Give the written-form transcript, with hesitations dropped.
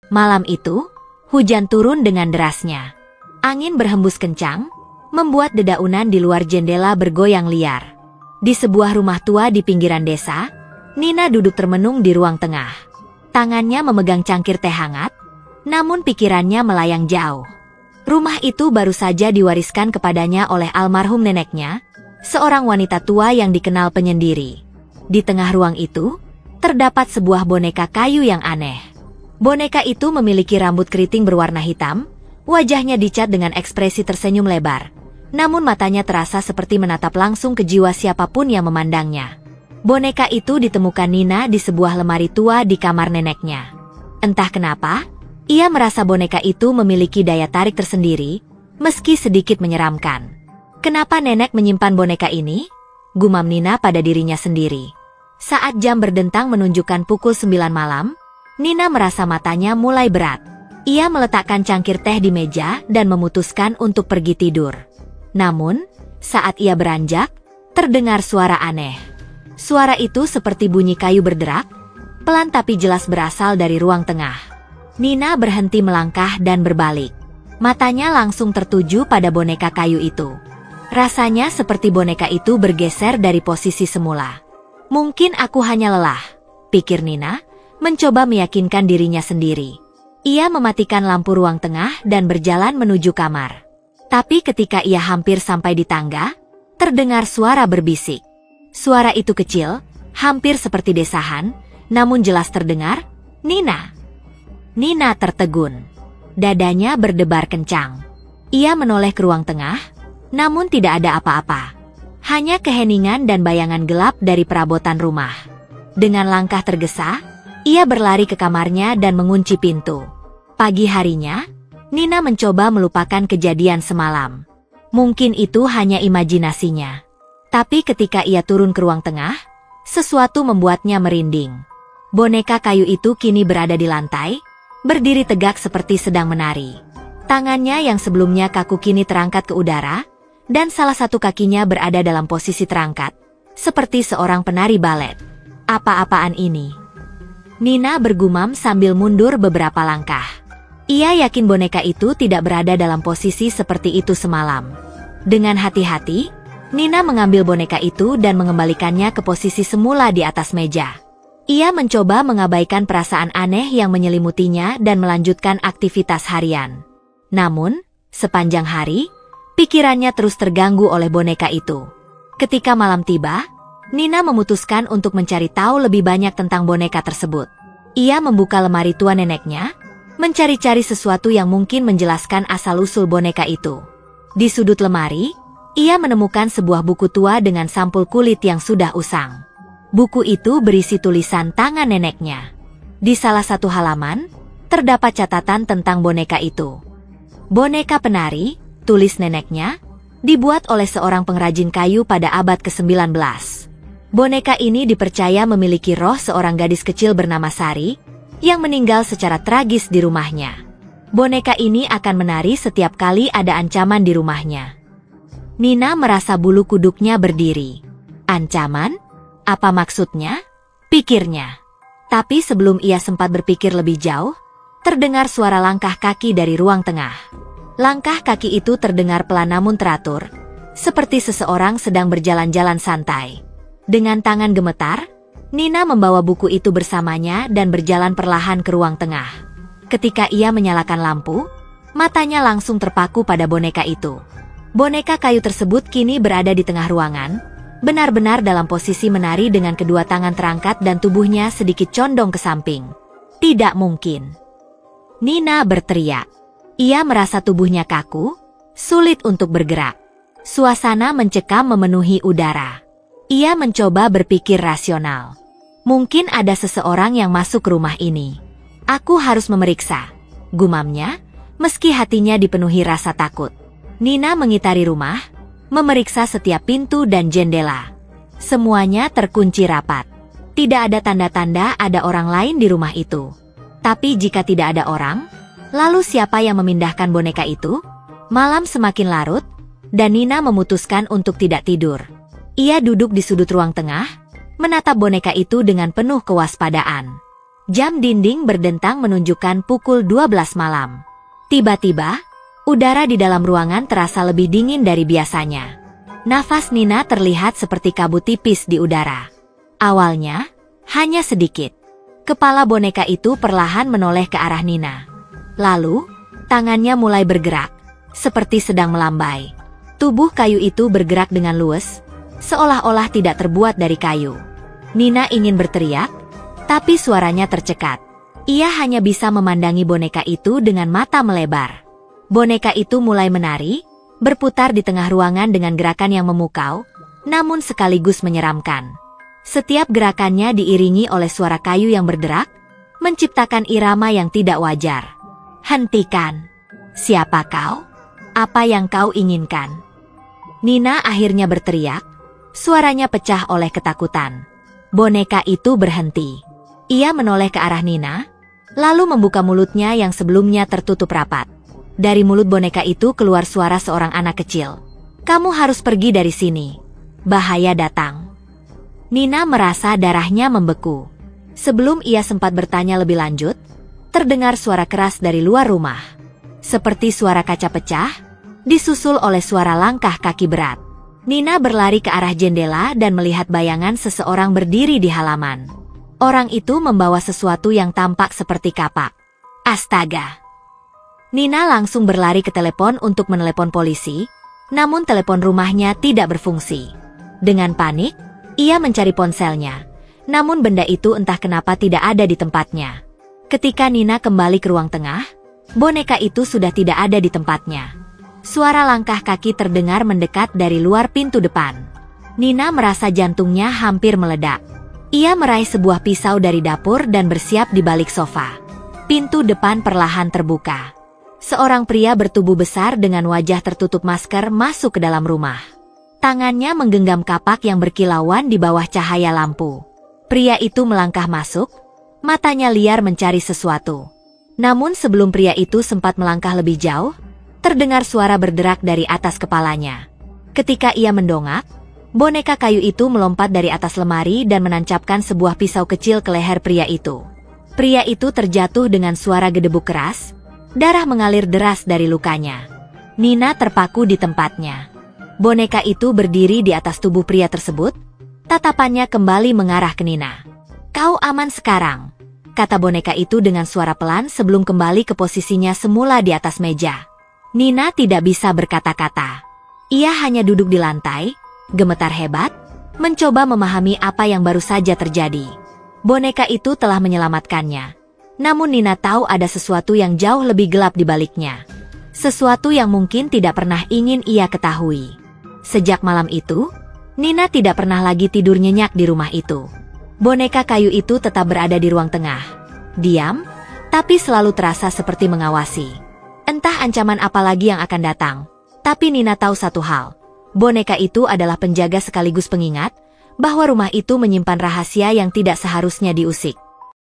Malam itu, hujan turun dengan derasnya. Angin berhembus kencang, membuat dedaunan di luar jendela bergoyang liar. Di sebuah rumah tua di pinggiran desa, Nina duduk termenung di ruang tengah. Tangannya memegang cangkir teh hangat, namun pikirannya melayang jauh. Rumah itu baru saja diwariskan kepadanya oleh almarhum neneknya, seorang wanita tua yang dikenal penyendiri. Di tengah ruang itu, terdapat sebuah boneka kayu yang aneh. Boneka itu memiliki rambut keriting berwarna hitam, wajahnya dicat dengan ekspresi tersenyum lebar. Namun matanya terasa seperti menatap langsung ke jiwa siapapun yang memandangnya. Boneka itu ditemukan Nina di sebuah lemari tua di kamar neneknya. Entah kenapa, ia merasa boneka itu memiliki daya tarik tersendiri, meski sedikit menyeramkan. Kenapa nenek menyimpan boneka ini? Gumam Nina pada dirinya sendiri. Saat jam berdentang menunjukkan pukul 9 malam, Nina merasa matanya mulai berat. Ia meletakkan cangkir teh di meja dan memutuskan untuk pergi tidur. Namun, saat ia beranjak, terdengar suara aneh. Suara itu seperti bunyi kayu berderak, pelan tapi jelas berasal dari ruang tengah. Nina berhenti melangkah dan berbalik. Matanya langsung tertuju pada boneka kayu itu. Rasanya seperti boneka itu bergeser dari posisi semula. Mungkin aku hanya lelah, pikir Nina, mencoba meyakinkan dirinya sendiri. Ia mematikan lampu ruang tengah dan berjalan menuju kamar. Tapi ketika ia hampir sampai di tangga, terdengar suara berbisik. Suara itu kecil, hampir seperti desahan, namun jelas terdengar, "Nina." Nina tertegun. Dadanya berdebar kencang. Ia menoleh ke ruang tengah, namun tidak ada apa-apa. Hanya keheningan dan bayangan gelap dari perabotan rumah. Dengan langkah tergesa, ia berlari ke kamarnya dan mengunci pintu. Pagi harinya, Nina mencoba melupakan kejadian semalam. Mungkin itu hanya imajinasinya. Tapi ketika ia turun ke ruang tengah, sesuatu membuatnya merinding. Boneka kayu itu kini berada di lantai, berdiri tegak seperti sedang menari. Tangannya yang sebelumnya kaku kini terangkat ke udara, dan salah satu kakinya berada dalam posisi terangkat, seperti seorang penari balet. Apa-apaan ini? Nina bergumam sambil mundur beberapa langkah. Ia yakin boneka itu tidak berada dalam posisi seperti itu semalam. Dengan hati-hati, Nina mengambil boneka itu dan mengembalikannya ke posisi semula di atas meja. Ia mencoba mengabaikan perasaan aneh yang menyelimutinya dan melanjutkan aktivitas harian. Namun, sepanjang hari, pikirannya terus terganggu oleh boneka itu. Ketika malam tiba, Nina memutuskan untuk mencari tahu lebih banyak tentang boneka tersebut. Ia membuka lemari tua neneknya, mencari-cari sesuatu yang mungkin menjelaskan asal-usul boneka itu. Di sudut lemari, ia menemukan sebuah buku tua dengan sampul kulit yang sudah usang. Buku itu berisi tulisan tangan neneknya. Di salah satu halaman, terdapat catatan tentang boneka itu. Boneka penari, tulis neneknya, dibuat oleh seorang pengrajin kayu pada abad ke-19. Boneka ini dipercaya memiliki roh seorang gadis kecil bernama Sari, yang meninggal secara tragis di rumahnya. Boneka ini akan menari setiap kali ada ancaman di rumahnya. Nina merasa bulu kuduknya berdiri. Ancaman? Apa maksudnya? Pikirnya. Tapi sebelum ia sempat berpikir lebih jauh, terdengar suara langkah kaki dari ruang tengah. Langkah kaki itu terdengar pelan namun teratur, seperti seseorang sedang berjalan-jalan santai. Dengan tangan gemetar, Nina membawa buku itu bersamanya dan berjalan perlahan ke ruang tengah. Ketika ia menyalakan lampu, matanya langsung terpaku pada boneka itu. Boneka kayu tersebut kini berada di tengah ruangan, benar-benar dalam posisi menari dengan kedua tangan terangkat dan tubuhnya sedikit condong ke samping. Tidak mungkin. Nina berteriak. Ia merasa tubuhnya kaku, sulit untuk bergerak. Suasana mencekam memenuhi udara. Ia mencoba berpikir rasional. Mungkin ada seseorang yang masuk ke rumah ini. Aku harus memeriksa, gumamnya, meski hatinya dipenuhi rasa takut. Nina mengitari rumah, memeriksa setiap pintu dan jendela. Semuanya terkunci rapat. Tidak ada tanda-tanda ada orang lain di rumah itu. Tapi jika tidak ada orang, lalu siapa yang memindahkan boneka itu? Malam semakin larut, dan Nina memutuskan untuk tidak tidur. Ia duduk di sudut ruang tengah, menatap boneka itu dengan penuh kewaspadaan. Jam dinding berdentang menunjukkan pukul 12 malam. Tiba-tiba, udara di dalam ruangan terasa lebih dingin dari biasanya. Nafas Nina terlihat seperti kabut tipis di udara. Awalnya, hanya sedikit. Kepala boneka itu perlahan menoleh ke arah Nina. Lalu, tangannya mulai bergerak, seperti sedang melambai. Tubuh kayu itu bergerak dengan luwes, seolah-olah tidak terbuat dari kayu. Nina ingin berteriak, tapi suaranya tercekat. Ia hanya bisa memandangi boneka itu dengan mata melebar. Boneka itu mulai menari, berputar di tengah ruangan dengan gerakan yang memukau, namun sekaligus menyeramkan. Setiap gerakannya diiringi oleh suara kayu yang berderak, menciptakan irama yang tidak wajar. Hentikan! Siapa kau? Apa yang kau inginkan? Nina akhirnya berteriak, suaranya pecah oleh ketakutan. Boneka itu berhenti. Ia menoleh ke arah Nina, lalu membuka mulutnya yang sebelumnya tertutup rapat. Dari mulut boneka itu keluar suara seorang anak kecil. Kamu harus pergi dari sini. Bahaya datang. Nina merasa darahnya membeku. Sebelum ia sempat bertanya lebih lanjut, terdengar suara keras dari luar rumah. Seperti suara kaca pecah, disusul oleh suara langkah kaki berat. Nina berlari ke arah jendela dan melihat bayangan seseorang berdiri di halaman. Orang itu membawa sesuatu yang tampak seperti kapak. Astaga! Nina langsung berlari ke telepon untuk menelepon polisi, namun telepon rumahnya tidak berfungsi. Dengan panik, ia mencari ponselnya, namun benda itu entah kenapa tidak ada di tempatnya. Ketika Nina kembali ke ruang tengah, boneka itu sudah tidak ada di tempatnya. Suara langkah kaki terdengar mendekat dari luar pintu depan. Nina merasa jantungnya hampir meledak. Ia meraih sebuah pisau dari dapur dan bersiap di balik sofa. Pintu depan perlahan terbuka. Seorang pria bertubuh besar dengan wajah tertutup masker masuk ke dalam rumah. Tangannya menggenggam kapak yang berkilauan di bawah cahaya lampu. Pria itu melangkah masuk, matanya liar mencari sesuatu. Namun sebelum pria itu sempat melangkah lebih jauh, terdengar suara berderak dari atas kepalanya. Ketika ia mendongak, boneka kayu itu melompat dari atas lemari dan menancapkan sebuah pisau kecil ke leher pria itu. Pria itu terjatuh dengan suara gedebuk keras, darah mengalir deras dari lukanya. Nina terpaku di tempatnya. Boneka itu berdiri di atas tubuh pria tersebut, tatapannya kembali mengarah ke Nina. Kau aman sekarang, kata boneka itu dengan suara pelan sebelum kembali ke posisinya semula di atas meja. Nina tidak bisa berkata-kata. Ia hanya duduk di lantai, gemetar hebat, mencoba memahami apa yang baru saja terjadi. Boneka itu telah menyelamatkannya. Namun Nina tahu ada sesuatu yang jauh lebih gelap di baliknya. Sesuatu yang mungkin tidak pernah ingin ia ketahui. Sejak malam itu, Nina tidak pernah lagi tidur nyenyak di rumah itu. Boneka kayu itu tetap berada di ruang tengah. Diam, tapi selalu terasa seperti mengawasi. Entah ancaman apa lagi yang akan datang. Tapi Nina tahu satu hal. Boneka itu adalah penjaga sekaligus pengingat bahwa rumah itu menyimpan rahasia yang tidak seharusnya diusik.